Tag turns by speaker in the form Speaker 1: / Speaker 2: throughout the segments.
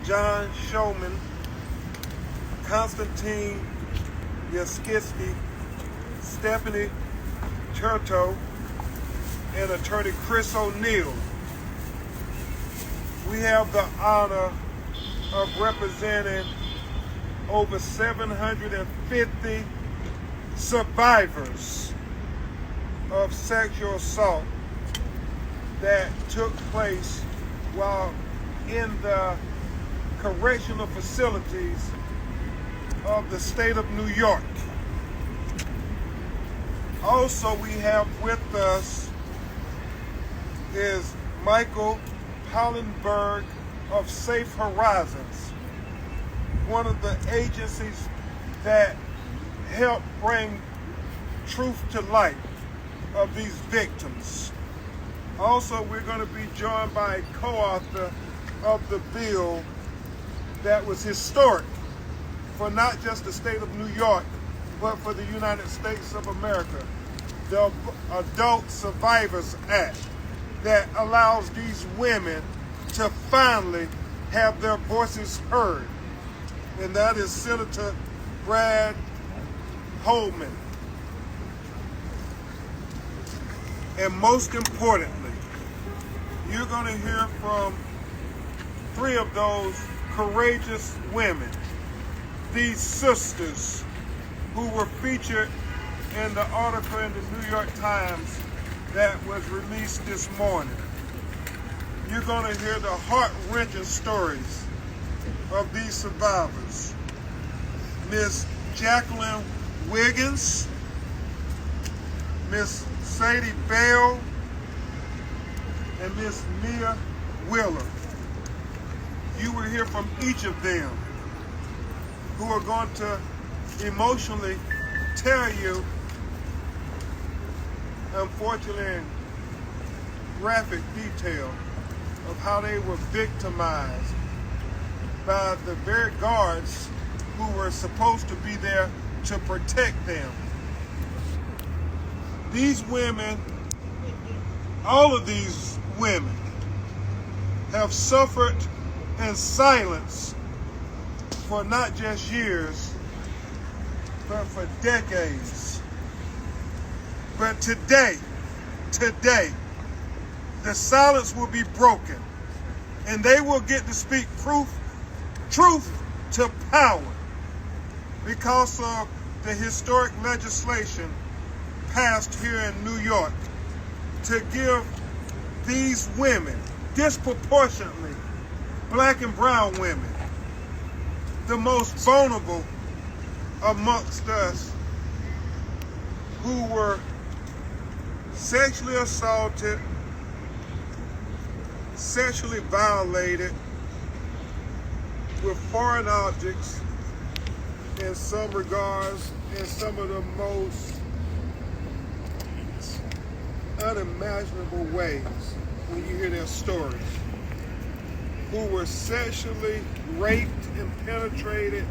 Speaker 1: John Showman, Konstantin Yaskiski, Stephanie Turto, and attorney Chris O'Neill. We have the honor of representing over 750 survivors of sexual assault that took place while in the correctional facilities of the state of New York. Also, we have with us is Michael Hollenberg of Safe Horizons, one of the agencies that help bring truth to light of these victims. Also, we're going to be joined by a co-author of the bill that was historic for not just the state of New York, but for the United States of America, the Adult Survivors Act, that allows these women to finally have their voices heard. And that is Senator Brad Holman. And most importantly, you're going to hear from 3 of those courageous women, these sisters who were featured in the article in the New York Times that was released this morning. You're going to hear the heart-wrenching stories of these survivors. Miss Jacqueline Wiggins, Miss Sadie Bell, and Miss Mia Wheeler. You will hear from each of them, who are going to emotionally tell you, unfortunately in graphic detail, of how they were victimized by the very guards who were supposed to be there to protect them. These women, all of these women, have suffered in silence for not just years, but for decades. But today, the silence will be broken, and they will get to speak truth to power, because of the historic legislation passed here in New York to give these women, disproportionately black and brown women, the most vulnerable amongst us, who were sexually assaulted, sexually violated with foreign objects in some regards, in some of the most unimaginable ways when you hear their stories, who were sexually raped and penetrated,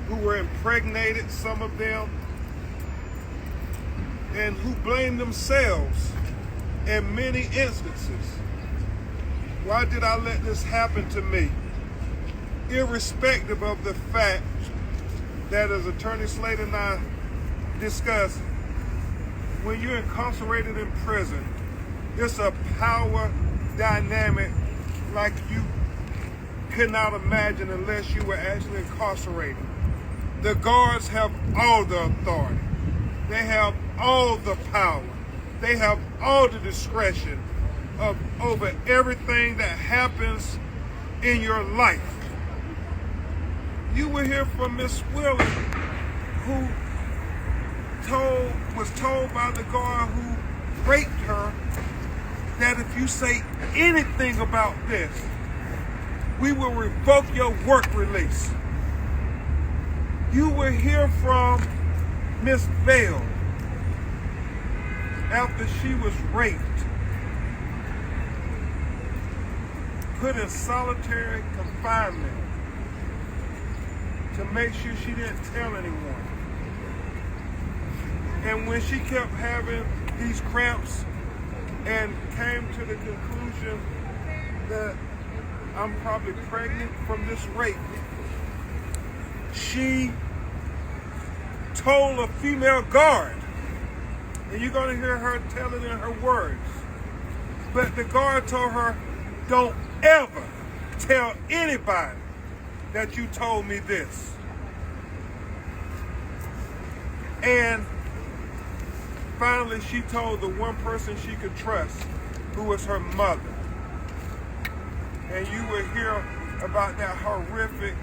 Speaker 1: who were impregnated, some of them, and who blamed themselves in many instances. Why did I let this happen to me? Irrespective of the fact that, as Attorney Slater and I discussed, when you're incarcerated in prison, it's a power dynamic like you could not imagine unless you were actually incarcerated. The guards have all the authority. They have all the power. They have all the discretion over everything that happens in your life. You will hear from Miss Wheeler, who was told by the guard who raped her that if you say anything about this, we will revoke your work release. You will hear from Miss Bell after she was raped, put in solitary confinement to make sure she didn't tell anyone. And when she kept having these cramps and came to the conclusion that I'm probably pregnant from this rape, she told a female guard, and you're going to hear her tell it in her words, but the guard told her, don't ever tell anybody that you told me this. And finally, she told the one person she could trust, who was her mother. And you will hear about that horrific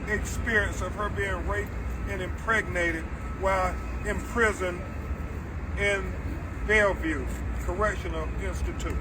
Speaker 1: experience of her being raped and impregnated while in prison in Bellevue Correctional Institute.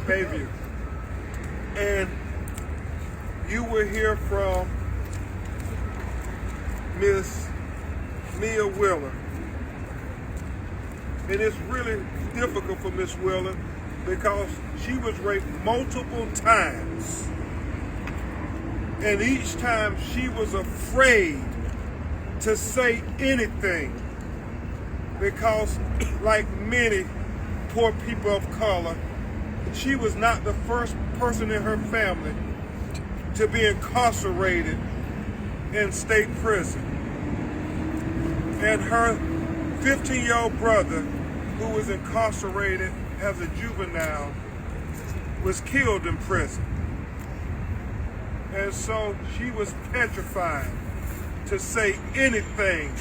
Speaker 1: Bayview. And you will hear from Miss Mia Wheeler. And it's really difficult for Miss Wheeler because she was raped multiple times. And each time she was afraid to say anything because, like many poor people of color, she was not the first person in her family to be incarcerated in state prison. And her 15-year-old brother, who was incarcerated as a juvenile, was killed in prison. And so she was petrified to say anything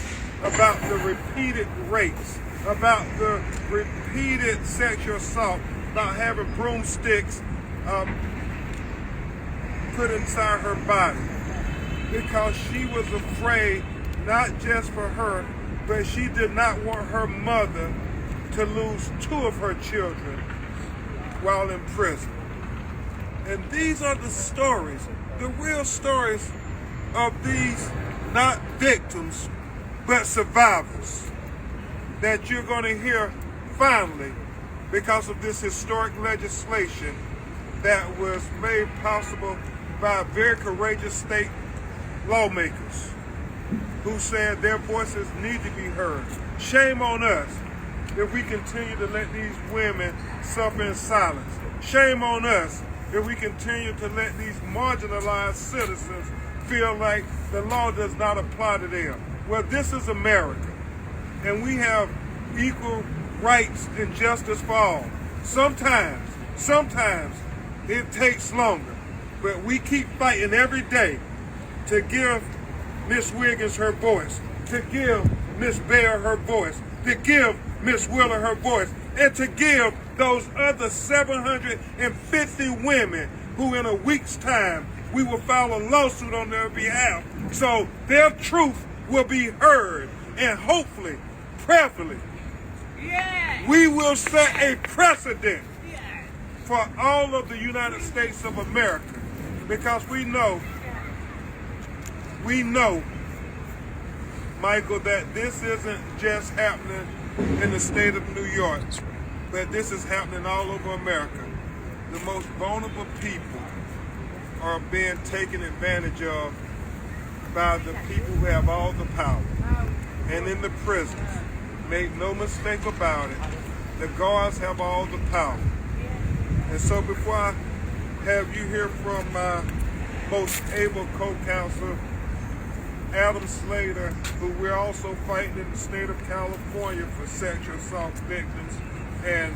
Speaker 1: about the repeated rapes, about the repeated sexual assault, about having broomsticks put inside her body, because she was afraid, not just for her, but she did not want her mother to lose 2 of her children while in prison. And these are the stories, the real stories of these not victims, but survivors that you're going to hear finally because of this historic legislation that was made possible by very courageous state lawmakers who said their voices need to be heard. Shame on us if we continue to let these women suffer in silence. Shame on us if we continue to let these marginalized citizens feel like the law does not apply to them. Well, this is America, and we have equal rights and justice for all. Sometimes it takes longer, but we keep fighting every day to give Miss Wiggins her voice, to give Miss Bear her voice, to give Miss Wheeler her voice, and to give those other 750 women who in a week's time we will file a lawsuit on their behalf so their truth will be heard, and hopefully, prayerfully, we will set a precedent for all of the United States of America, because we know, Michael, that this isn't just happening in the state of New York, but this is happening all over America. The most vulnerable people are being taken advantage of by the people who have all the power. And in the prisons, make no mistake about it, the guards have all the power. And so before I have you hear from my most able co-counsel, Adam Slater, who we're also fighting in the state of California for sexual assault victims and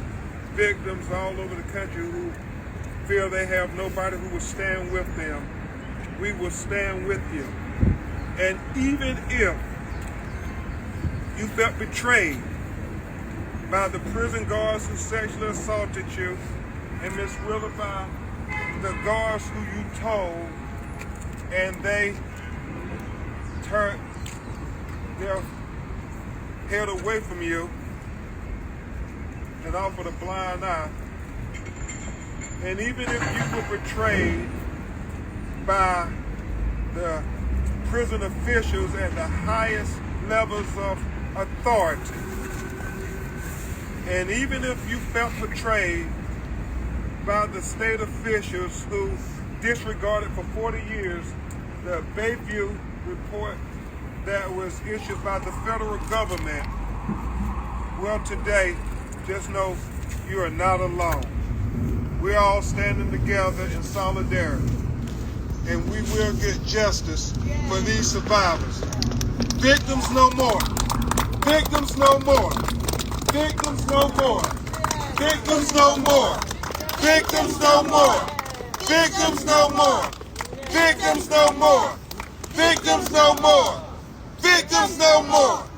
Speaker 1: victims all over the country who feel they have nobody who will stand with them, we will stand with you. And even if you felt betrayed by the prison guards who sexually assaulted you, and Miss Wheeler, by the guards who you told, and they turned their head away from you and offered a blind eye, and even if you were betrayed by the prison officials at the highest levels of authority, and even if you felt betrayed by the state officials who disregarded for 40 years the Bayview report that was issued by the federal government, well, today, just know you are not alone. We're all standing together in solidarity. And we will get justice for these survivors. Victims no more. Victims no more. Victims no more. Victims no more. Victims no more. Victims no more. Victims no more. Victims no more. Victims no more.